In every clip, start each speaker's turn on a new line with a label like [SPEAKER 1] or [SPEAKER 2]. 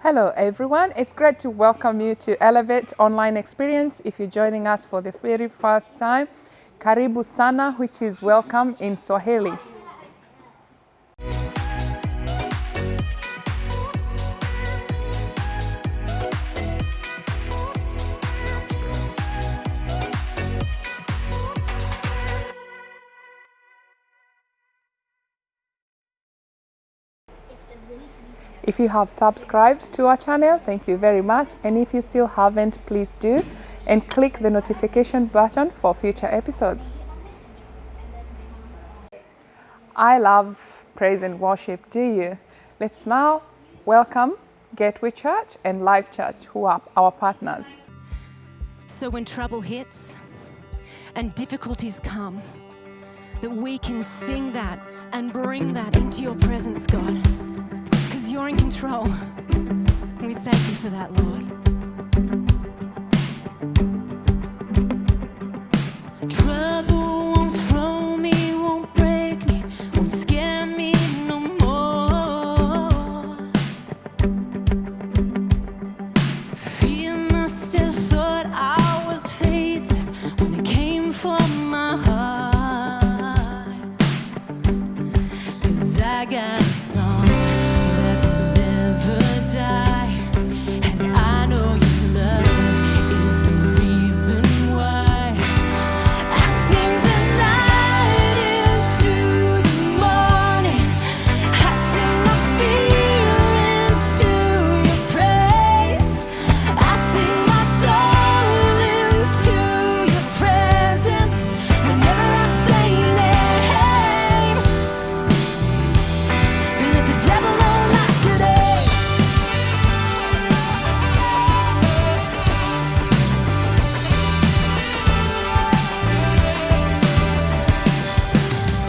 [SPEAKER 1] Hello everyone, it's great to welcome you to Elevate Online Experience. If you're joining us for the very first time, Karibu Sana, which is welcome in Swahili. If you have subscribed to our channel, thank you very much. And if you still haven't, please do. And click the notification button for future episodes. I love praise and worship, do you? Let's now welcome Gateway Church and Life Church, who are our partners.
[SPEAKER 2] So when trouble hits and difficulties come, that we can sing that and bring that into your presence, God. Because you're in control. We thank you for that, Lord. Trouble won't throw me, won't break me, won't scare me no more. Fear must have thought I was faithless when it came for my heart. 'Cause I got a song that will never die, and I know your love is the reason why. I sing the night into the morning, I sing my fear into your praise, I sing my soul into your presence whenever I say your name. So let the devil know not today.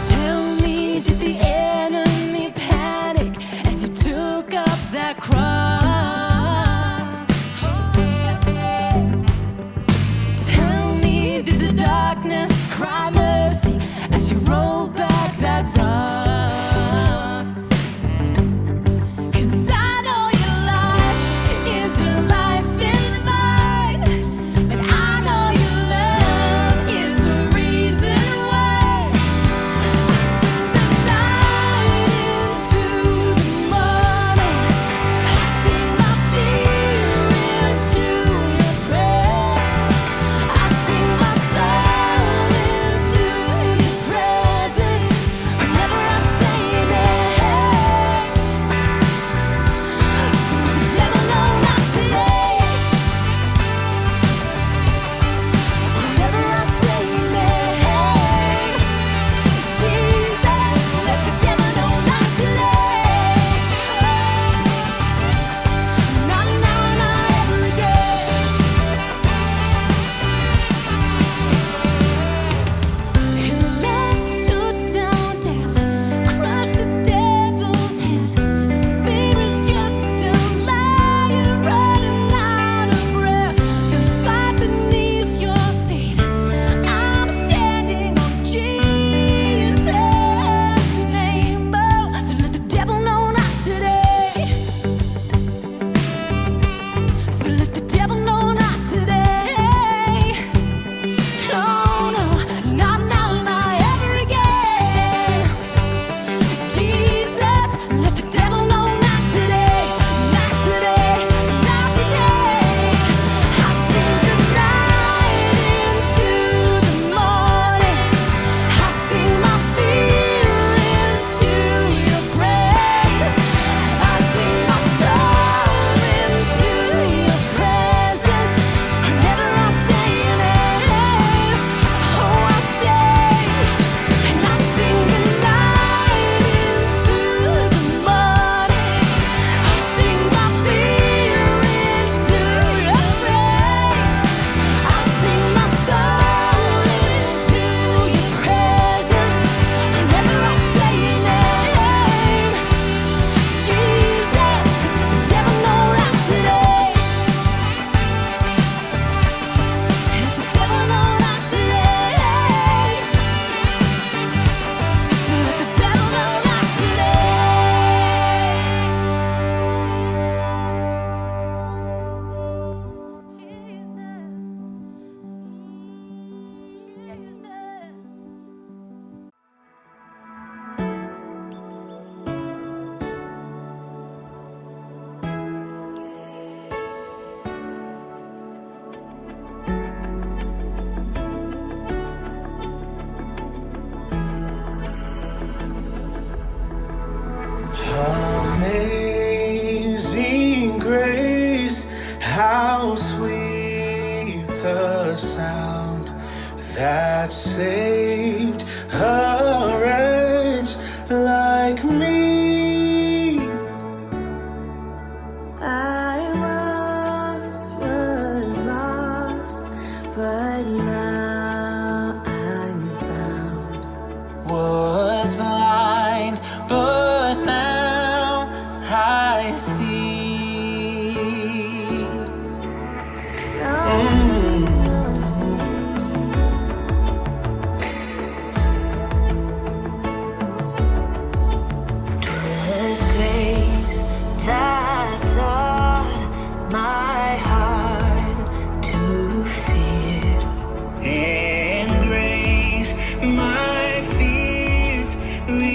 [SPEAKER 2] Tell me, did the enemy panic as you took up that cross? Tell me, did the darkness cry mercy as you rolled back that rock? 'Cause I know your life is a life in mine, and I know your love is the reason why. I sing the night into the morning, I
[SPEAKER 3] Amazing grace, how sweet the sound that saved a wretch like me.
[SPEAKER 2] I once was lost, but now I'm found.
[SPEAKER 3] Was blind, but now I see.
[SPEAKER 2] Now see. Twas grace that taught my heart to fear.
[SPEAKER 3] And grace my fears relieved.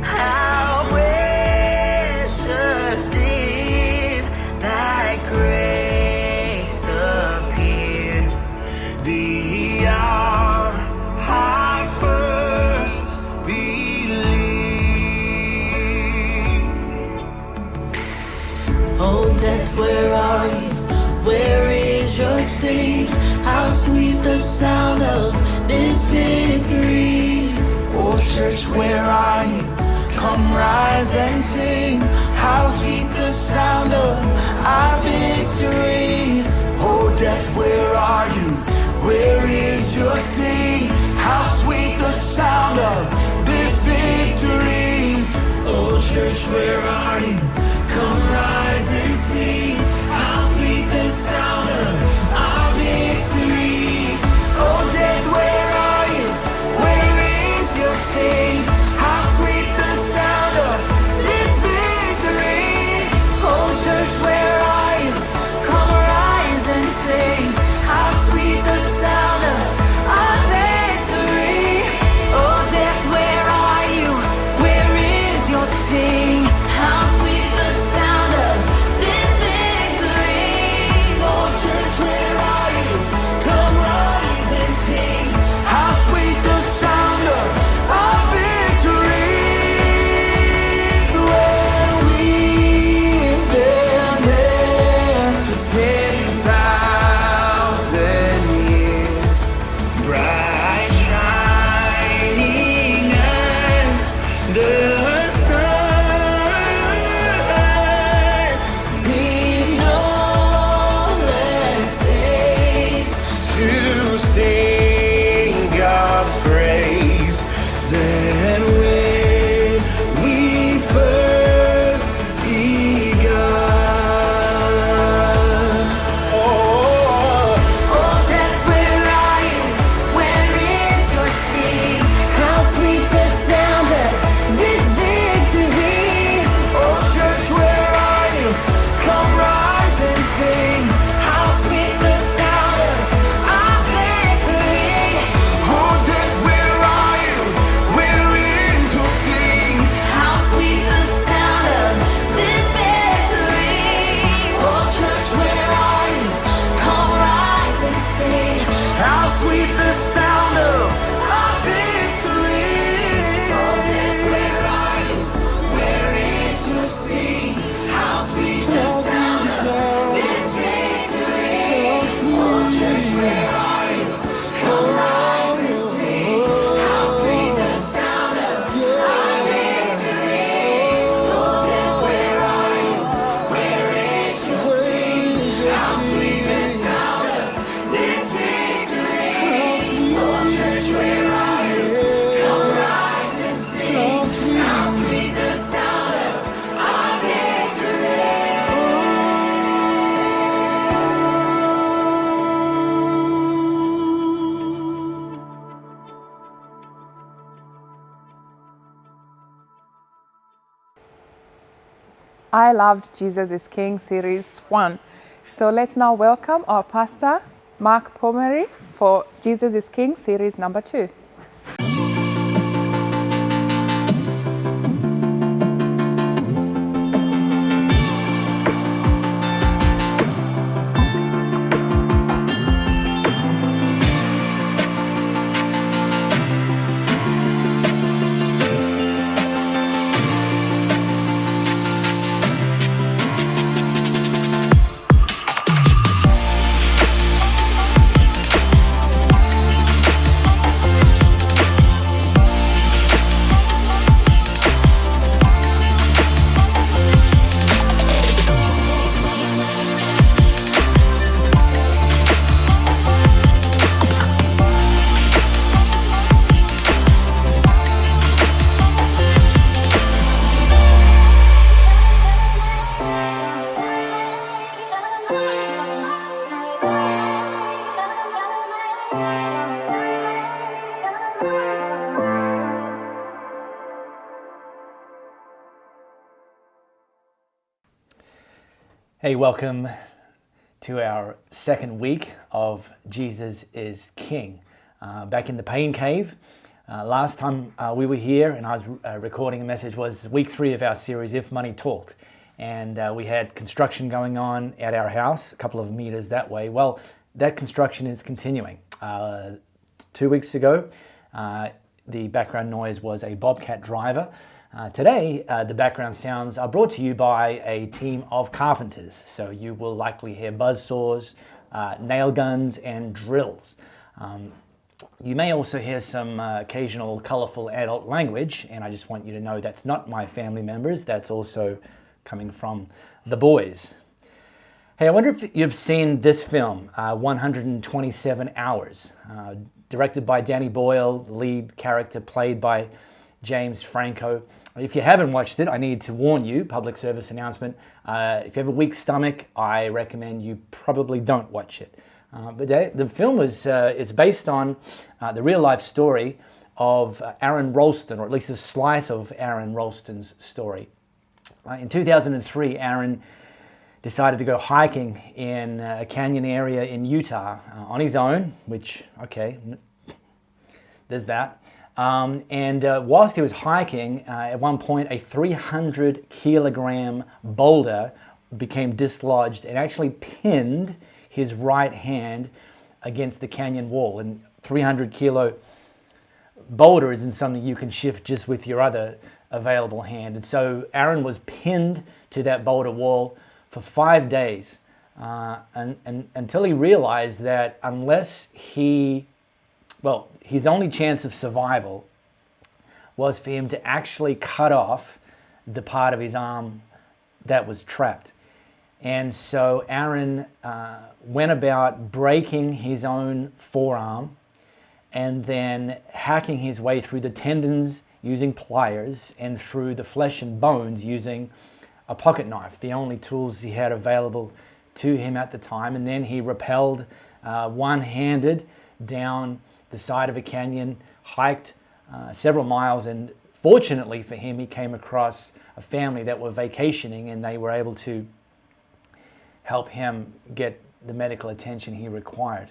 [SPEAKER 2] How precious did thy grace appear.
[SPEAKER 3] The hour I first believed.
[SPEAKER 2] Oh, death, where are you? Where is your sting? How sweet the sound of this victory.
[SPEAKER 3] Oh, church, where are you? Come rise and sing. How sweet the sound of our victory. Oh, death, where are you? Where is your sting? How sweet the sound of this victory. Oh, church, where are you? Come rise and sing. How sweet the sound of our victory. Oh, death, where are you? Where is your sting? How sweet the sound of this victory.
[SPEAKER 2] Oh, church, where are you? Come rise and sing. How sweet the sound of our victory. Oh, death, where are you? Where is your sting? How sweet the sound of this victory.
[SPEAKER 3] Oh, church, where are you? Come rise and sing. How sweet the sound of our victory. When we've been there for 10,000 years, bright shining as the sun.
[SPEAKER 2] Need no less days.
[SPEAKER 3] To sing God's praise than when we first begun.
[SPEAKER 2] Oh, death, where are you? Where is your sting? How sweet the sound of this victory.
[SPEAKER 3] Oh, church, where are you? Come rise and sing.
[SPEAKER 2] How sweet the sound of our victory.
[SPEAKER 3] Oh, death, where are you? Where is your sting?
[SPEAKER 2] How sweet the sound of this victory. Oh, church, where are you? Come rise and sing.
[SPEAKER 3] How sweet the sound of our victory.
[SPEAKER 2] Oh, death, where are you? Where is your sting? How sweet the sound of this victory. Oh, church, where are you? Come rise and sing. How sweet the sound of our victory. Oh, death, where are you? Where is your sting? How sweet the sound of this victory. Oh, church, where are you? Come rise and sing. How sweet the sound of our victory.
[SPEAKER 1] I loved Jesus is King Series 1. So let's now welcome our pastor, Mark Pomery, for Jesus is King Series number 2.
[SPEAKER 4] Hey, welcome to our second week of Jesus is King. Back in the Pain Cave. Last time we were here and I was recording a message was week 3 of our series, If Money Talked. And we had construction going on at our house, a couple of meters that way. Well, that construction is continuing. 2 weeks ago, the background noise was a Bobcat driver. Today, the background sounds are brought to you by a team of carpenters. So you will likely hear buzzsaws, nail guns, and drills. You may also hear some occasional colorful adult language, and I just want you to know that's not my family members. That's also coming from the boys. Hey, I wonder if you've seen this film, 127 Hours, directed by Danny Boyle, the lead character played by James Franco. If you haven't watched it, I need to warn you, public service announcement, if you have a weak stomach, I recommend you probably don't watch it. But the film it's based on the real life story of Aaron Ralston, or at least a slice of Aaron Ralston's story. In 2003, Aaron decided to go hiking in a canyon area in Utah on his own, which, okay, there's that. And whilst he was hiking, at one point a 300 kilogram boulder became dislodged and actually pinned his right hand against the canyon wall. And 300 kilo boulder isn't something you can shift just with your other available hand. And so Aaron was pinned to that boulder wall for 5 days and until he realized that his only chance of survival was for him to actually cut off the part of his arm that was trapped. And so Aaron went about breaking his own forearm and then hacking his way through the tendons using pliers and through the flesh and bones using a pocket knife, the only tools he had available to him at the time. And then he rappelled one-handed down the side of a canyon, hiked several miles, and fortunately for him, he came across a family that were vacationing and they were able to help him get the medical attention he required.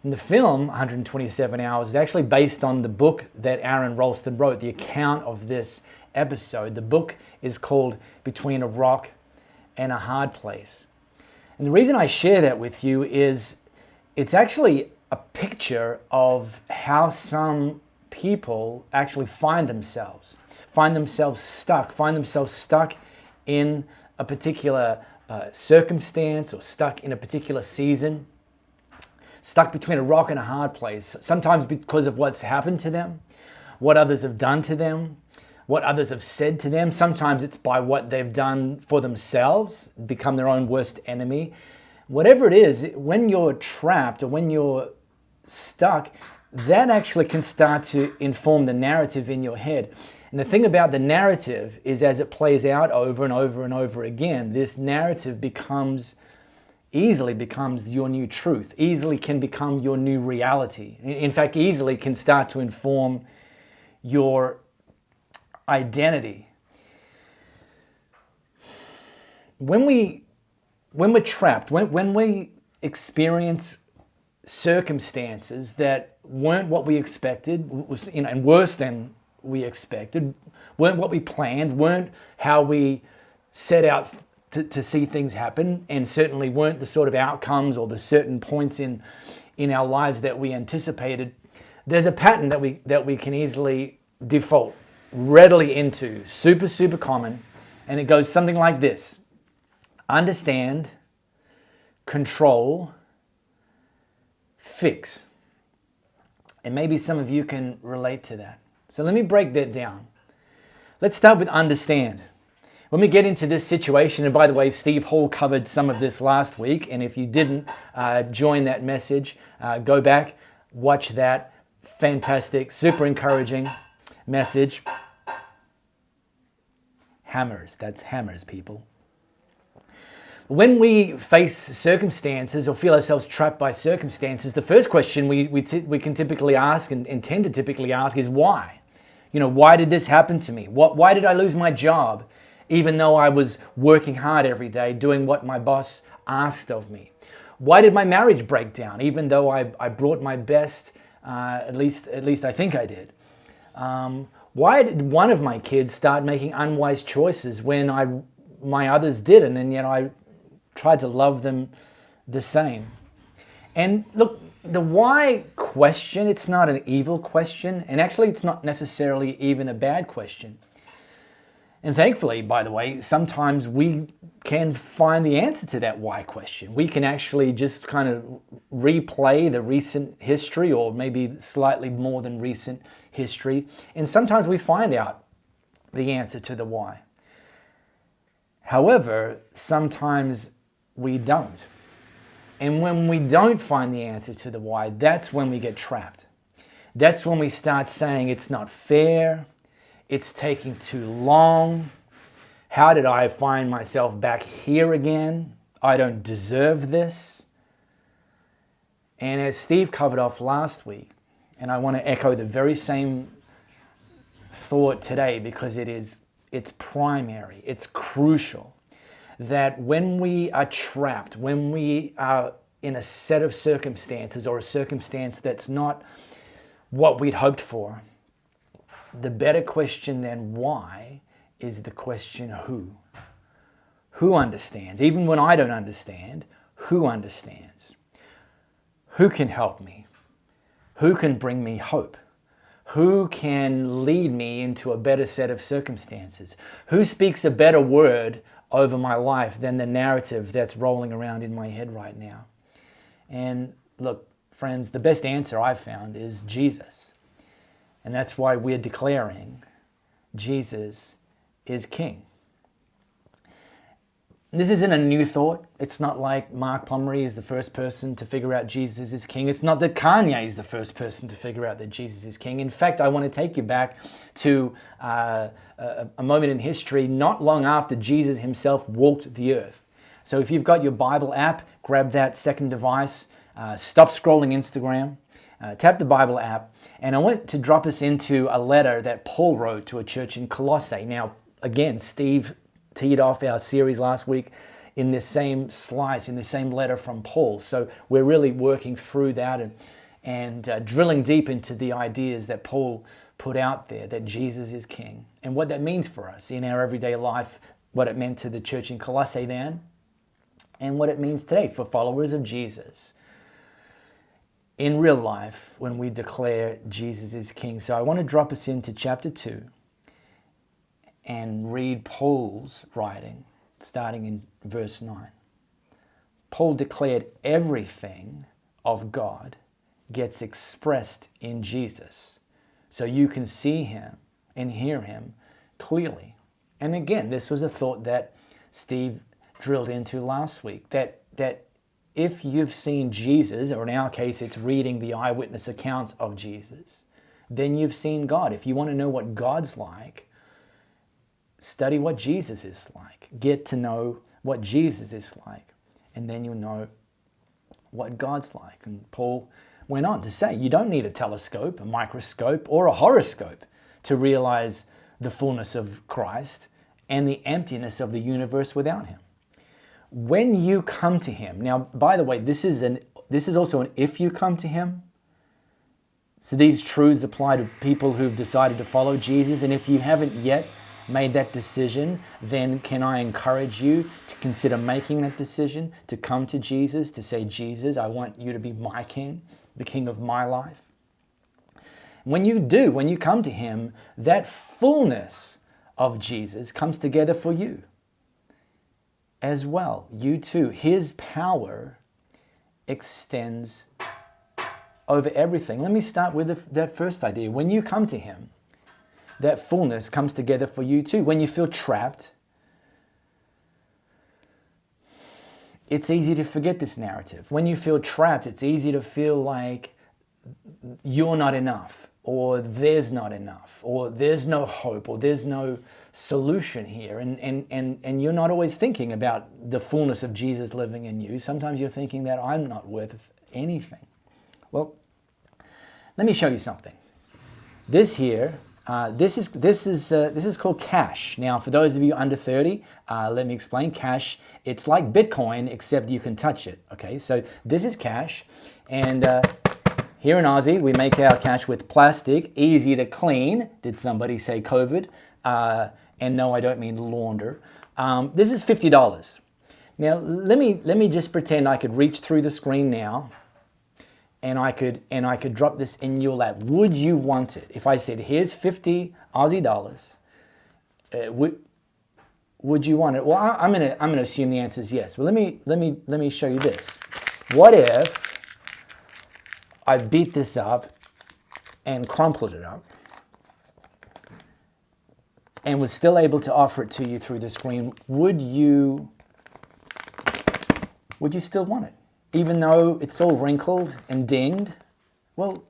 [SPEAKER 4] And the film, 127 Hours, is actually based on the book that Aaron Ralston wrote, the account of this episode. The book is called Between a Rock and a Hard Place. And the reason I share that with you is it's actually a picture of how some people actually find themselves stuck in a particular circumstance or stuck in a particular season, stuck between a rock and a hard place, sometimes because of what's happened to them, what others have done to them, what others have said to them. Sometimes it's by what they've done for themselves, become their own worst enemy. Whatever it is, when you're trapped or when you're stuck, that actually can start to inform the narrative in your head. And the thing about the narrative is, as it plays out over and over and over again, this narrative easily becomes your new truth, easily can become your new reality. In fact, easily can start to inform your identity. When we're trapped, when we experience circumstances that weren't what we expected, and worse than we expected, weren't what we planned, weren't how we set out to see things happen, and certainly weren't the sort of outcomes or the certain points in our lives that we anticipated, there's a pattern that we can easily default readily into, super common, and it goes something like this: understand, control, fix. And maybe some of you can relate to that. So let me break that down. Let's start with understand. When we get into this situation, and by the way, Steve Hall covered some of this last week, and if you didn't join that message, go back, watch that. Fantastic, super encouraging message. Hammers, that's hammers, people. When we face circumstances or feel ourselves trapped by circumstances, the first question we can typically ask and tend to typically ask is why? Why did this happen to me? Why did I lose my job? even though I was working hard every day, doing what my boss asked of me? Why did my marriage break down, even though I brought my best, at least I think I did? Why did one of my kids start making unwise choices when my others didn't, and yet I tried to love them the same? And look, the why question, it's not an evil question, and actually it's not necessarily even a bad question. And thankfully, by the way, sometimes we can find the answer to that why question. We can actually just kind of replay the recent history, or maybe slightly more than recent history, and sometimes we find out the answer to the why. However, sometimes we don't. And when we don't find the answer to the why, that's when we get trapped. That's when we start saying it's not fair, it's taking too long, how did I find myself back here again? I don't deserve this. And as Steve covered off last week, and I want to echo the very same thought today because it's primary, it's crucial, that when we are trapped, when we are in a set of circumstances or a circumstance that's not what we'd hoped for, the better question than why is the question who. Who understands? Even when I don't understand, who understands? Who can help me? Who can bring me hope? Who can lead me into a better set of circumstances? Who speaks a better word over my life than the narrative that's rolling around in my head right now? And look, friends, the best answer I've found is Jesus. And that's why we're declaring Jesus is King. This isn't a new thought. It's not like Mark Pomeroy is the first person to figure out Jesus is King. It's not that Kanye is the first person to figure out that Jesus is King. In fact, I want to take you back to a moment in history not long after Jesus himself walked the earth. So if you've got your Bible app, grab that second device, stop scrolling Instagram, tap the Bible app, and I want to drop us into a letter that Paul wrote to a church in Colossae. Now, again, Steve teed off our series last week in this same slice, in the same letter from Paul. So we're really working through that and drilling deep into the ideas that Paul put out there, that Jesus is King, and what that means for us in our everyday life, what it meant to the church in Colossae then, and what it means today for followers of Jesus in real life when we declare Jesus is King. So I want to drop us into chapter 2 and read Paul's writing, starting in verse 9. Paul declared everything of God gets expressed in Jesus, so you can see him and hear him clearly. And again, this was a thought that Steve drilled into last week, that if you've seen Jesus, or in our case, it's reading the eyewitness accounts of Jesus, then you've seen God. If you want to know what God's like, study what Jesus is like. Get to know what Jesus is like, and then you'll know what God's like. And Paul went on to say, you don't need a telescope, a microscope, or a horoscope to realize the fullness of Christ and the emptiness of the universe without him. When you come to him, now, by the way, this is also an if you come to him. So these truths apply to people who've decided to follow Jesus, and if you haven't yet made that decision, then can I encourage you to consider making that decision, to come to Jesus, to say, Jesus, I want you to be my King, the King of my life. When you do, when you come to him, that fullness of Jesus comes together for you as well. You too. His power extends over everything. Let me start with that first idea. When you come to him, that fullness comes together for you too. When you feel trapped, it's easy to forget this narrative. When you feel trapped, it's easy to feel like you're not enough, or there's not enough, or there's no hope, or there's no solution here. And you're not always thinking about the fullness of Jesus living in you. Sometimes you're thinking that I'm not worth anything. Well, let me show you something. This here This is called cash. Now, for those of you under 30, let me explain. Cash, it's like Bitcoin, except you can touch it. Okay, so this is cash, and here in Aussie, we make our cash with plastic, easy to clean. Did somebody say COVID? And no, I don't mean launder. This is $50. Now, let me just pretend I could reach through the screen now, and I could drop this in your lap. Would you want it? If I said, here's 50 Aussie dollars, would you want it? Well, I'm gonna assume the answer is yes. Well, let me show you this. What if I beat this up and crumpled it up and was still able to offer it to you through the screen? Would you still want it? Even though it's all wrinkled and dinged? Well,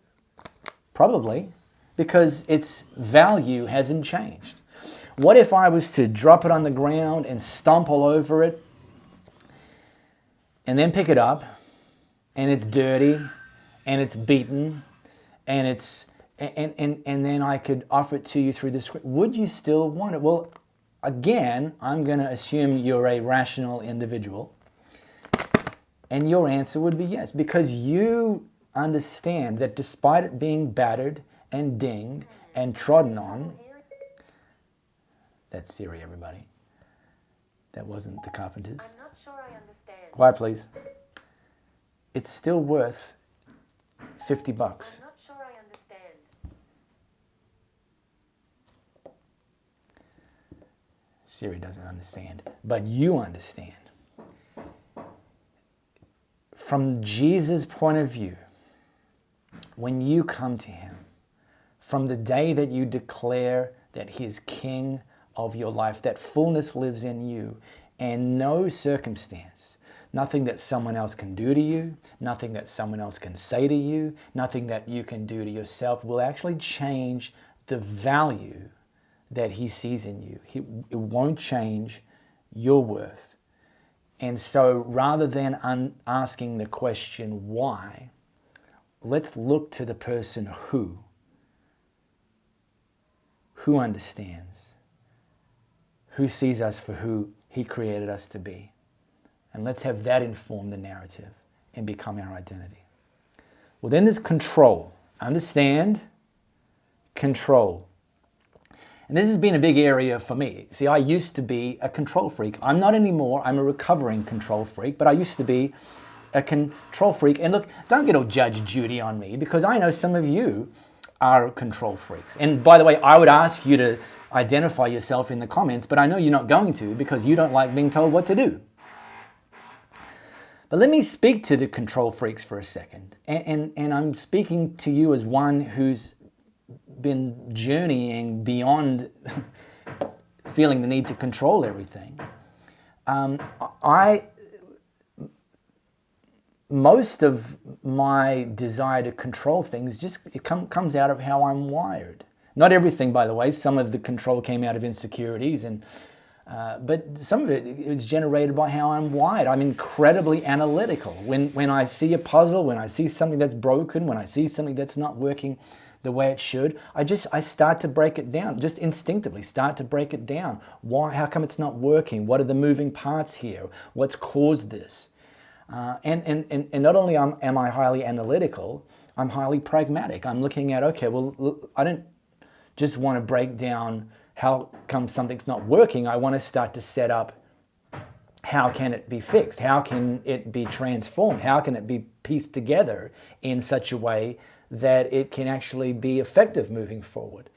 [SPEAKER 4] probably, because its value hasn't changed. What if I was to drop it on the ground and stomp all over it and then pick it up and it's dirty and it's beaten and then I could offer it to you through the screen? Would you still want it? Well, again, I'm going to assume you're a rational individual. And your answer would be yes, because you understand that despite it being battered and dinged and trodden on, that's Siri, everybody. That wasn't the Carpenters.
[SPEAKER 5] I'm not sure I understand.
[SPEAKER 4] Quiet, please. It's still worth $50.
[SPEAKER 5] I'm not sure I understand.
[SPEAKER 4] Siri doesn't understand, but you understand. From Jesus' point of view, when you come to him, from the day that you declare that he is king of your life, that fullness lives in you, and no circumstance, nothing that someone else can do to you, nothing that someone else can say to you, nothing that you can do to yourself will actually change the value that he sees in you. It won't change your worth. And so rather than asking the question why, let's look to the person who understands, who sees us for who he created us to be. And let's have that inform the narrative and become our identity. Well, then there's control. Understand, control. And this has been a big area for me. See, I used to be a control freak. I'm not anymore. I'm a recovering control freak, but I used to be a control freak. And look, don't get all Judge Judy on me, because I know some of you are control freaks. And by the way, I would ask you to identify yourself in the comments, but I know you're not going to, because you don't like being told what to do. But let me speak to the control freaks for a second. And I'm speaking to you as one who's been journeying beyond feeling the need to control everything. Most of my desire to control things comes out of how I'm wired. Not everything, by the way. Some of the control came out of insecurities, but some of it is generated by how I'm wired. I'm incredibly analytical. When I see a puzzle, when I see something that's broken, when I see something that's not working the way it should, I start to break it down, just instinctively start to break it down. Why? How come it's not working? What are the moving parts here? What's caused this? And not only am I highly analytical, I'm highly pragmatic. I'm looking at, okay, well, I don't just want to break down how come something's not working. I want to start to set up how can it be fixed? How can it be transformed? How can it be pieced together in such a way that it can actually be effective moving forward?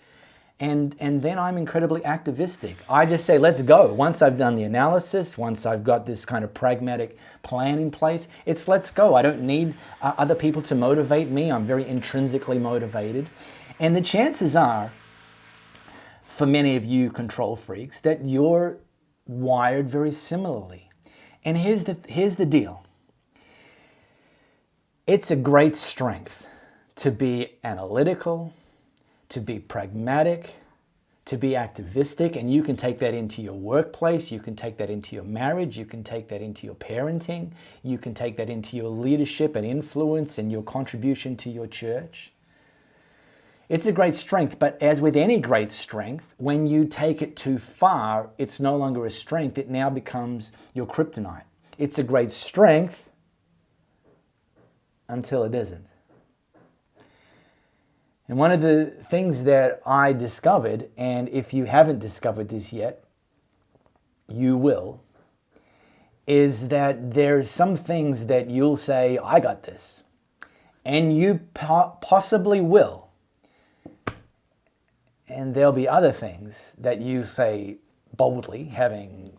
[SPEAKER 4] And then I'm incredibly activistic. I just say, let's go. Once I've done the analysis, once I've got this kind of pragmatic plan in place, it's let's go. I don't need other people to motivate me. I'm very intrinsically motivated. And the chances are, for many of you control freaks, that you're wired very similarly. And here's the deal. It's a great strength to be analytical, to be pragmatic, to be activistic, and you can take that into your workplace, you can take that into your marriage, you can take that into your parenting, you can take that into your leadership and influence and your contribution to your church. It's a great strength, but as with any great strength, when you take it too far, it's no longer a strength. It now becomes your kryptonite. It's a great strength until it isn't. And one of the things that I discovered, and if you haven't discovered this yet, you will, is that there's some things that you'll say, I got this. And you possibly will. And there'll be other things that you say boldly, having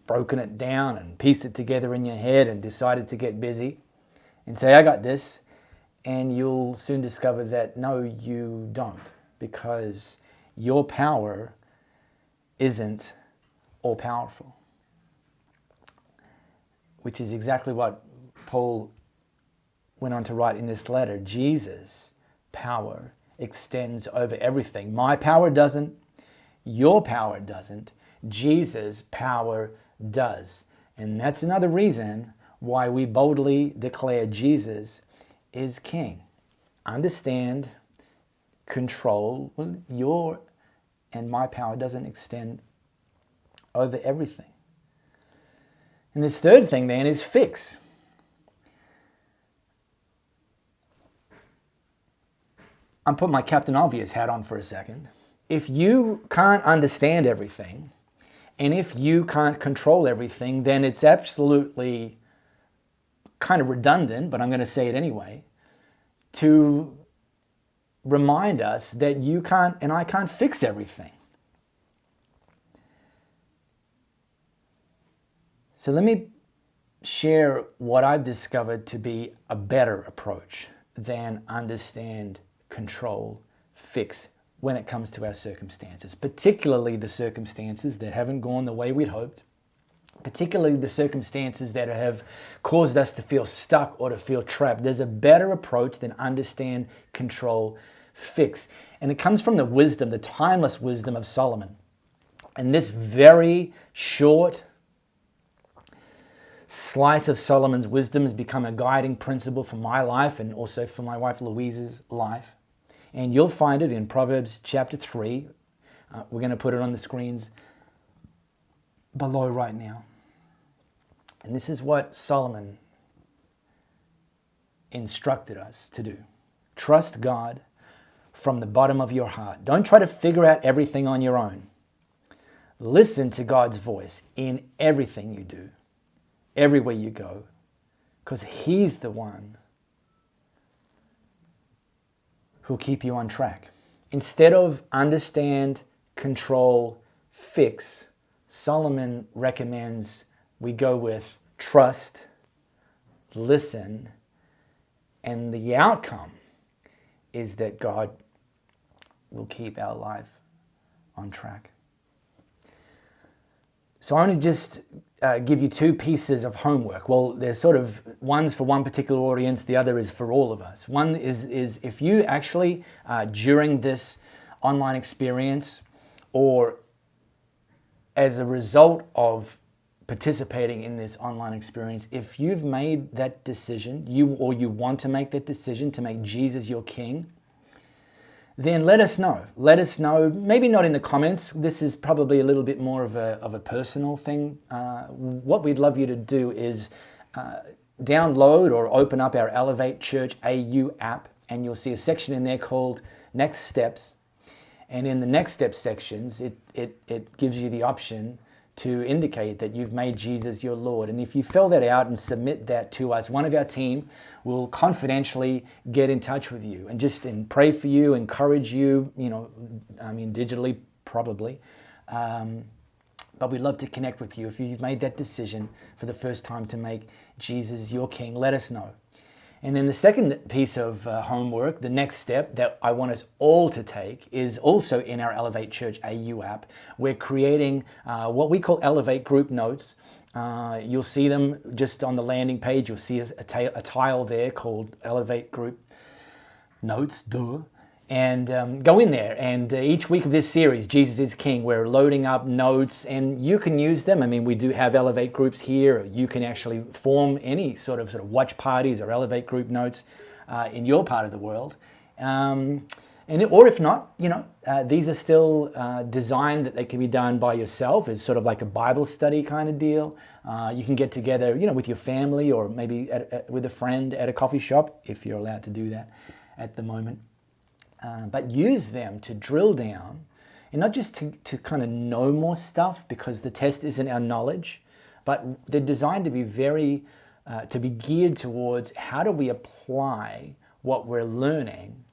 [SPEAKER 4] broken it down and pieced it together in your head and decided to get busy, and say, I got this. And you'll soon discover that no, you don't, because your power isn't all powerful, which is exactly what Paul went on to write in this letter. Jesus' power extends over everything. My power doesn't, your power doesn't, Jesus' power does. And that's another reason why we boldly declare Jesus is King. Understand, control. Well, your and my power doesn't extend over everything. And this third thing then is fix. I'm putting my Captain Obvious hat on for a second. If you can't understand everything, and if you can't control everything, then it's absolutely kind of redundant, but I'm going to say it anyway, to remind us that you can't and I can't fix everything. So let me share what I've discovered to be a better approach than understand, control, fix when it comes to our circumstances, particularly the circumstances that haven't gone the way we'd hoped, particularly the circumstances that have caused us to feel stuck or to feel trapped. There's a better approach than understand, control, fix. And it comes from the wisdom, the timeless wisdom of Solomon. And this very short slice of Solomon's wisdom has become a guiding principle for my life and also for my wife Louise's life. And you'll find it in Proverbs chapter 3. We're going to put it on the screens below right now. And this is what Solomon instructed us to do. Trust God from the bottom of your heart. Don't try to figure out everything on your own. Listen to God's voice in everything you do, everywhere you go, because He's the one who'll keep you on track. Instead of understand, control, fix, Solomon recommends we go with trust, listen, and the outcome is that God will keep our life on track. So I want to just give you two pieces of homework. Well, there's sort of one's for one particular audience, the other is for all of us. One is if you actually, during this online experience or as a result of participating in this online experience, if you've made that decision, you want to make that decision to make Jesus your King, then let us know. Let us know, maybe not in the comments. This is probably a little bit more of a personal thing. What we'd love you to do is download or open up our Elevate Church AU app, and you'll see a section in there called Next Steps. And in the Next Steps sections, it gives you the option to indicate that you've made Jesus your Lord. And if you fill that out and submit that to us, one of our team will confidentially get in touch with you and just pray for you, encourage you, digitally probably. But we'd love to connect with you. If you've made that decision for the first time to make Jesus your King, let us know. And then the second piece of homework, the next step that I want us all to take, is also in our Elevate Church AU app. We're creating what we call Elevate Group Notes. You'll see them just on the landing page. You'll see a tile there called Elevate Group Notes, and go in there. And each week of this series, Jesus is King, we're loading up notes, and you can use them. I mean, we do have Elevate groups here. You can actually form any sort of watch parties or Elevate group notes in your part of the world. Or if not, these are still designed that they can be done by yourself. It's sort of like a Bible study kind of deal. You can get together, with your family or maybe with a friend at a coffee shop, if you're allowed to do that at the moment. But use them to drill down, and not just to kind of know more stuff, because the test isn't our knowledge, but they're designed to be to be geared towards how do we apply what we're learning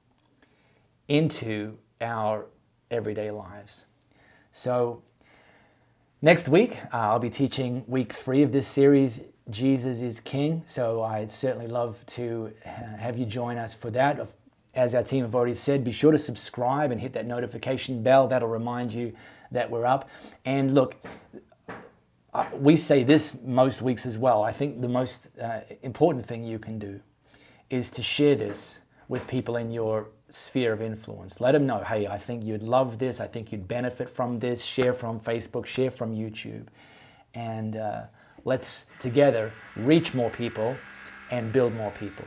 [SPEAKER 4] into our everyday lives. So next week, I'll be teaching week 3 of this series, Jesus is King. So I'd certainly love to have you join us for that. As our team have already said, be sure to subscribe and hit that notification bell. That'll remind you that we're up. And look, we say this most weeks as well. I think the most important thing you can do is to share this with people in your sphere of influence. Let them know, hey, I think you'd love this. I think you'd benefit from this. Share from Facebook, share from YouTube. And let's together reach more people and build more people.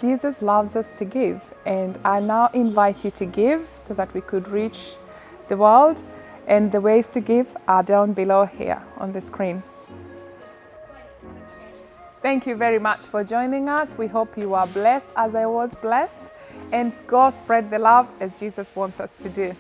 [SPEAKER 1] Jesus loves us to give, and I now invite you to give so that we could reach the world, and the ways to give are down below here on the screen. Thank you very much for joining us. We hope you are blessed as I was blessed, and go spread the love as Jesus wants us to do.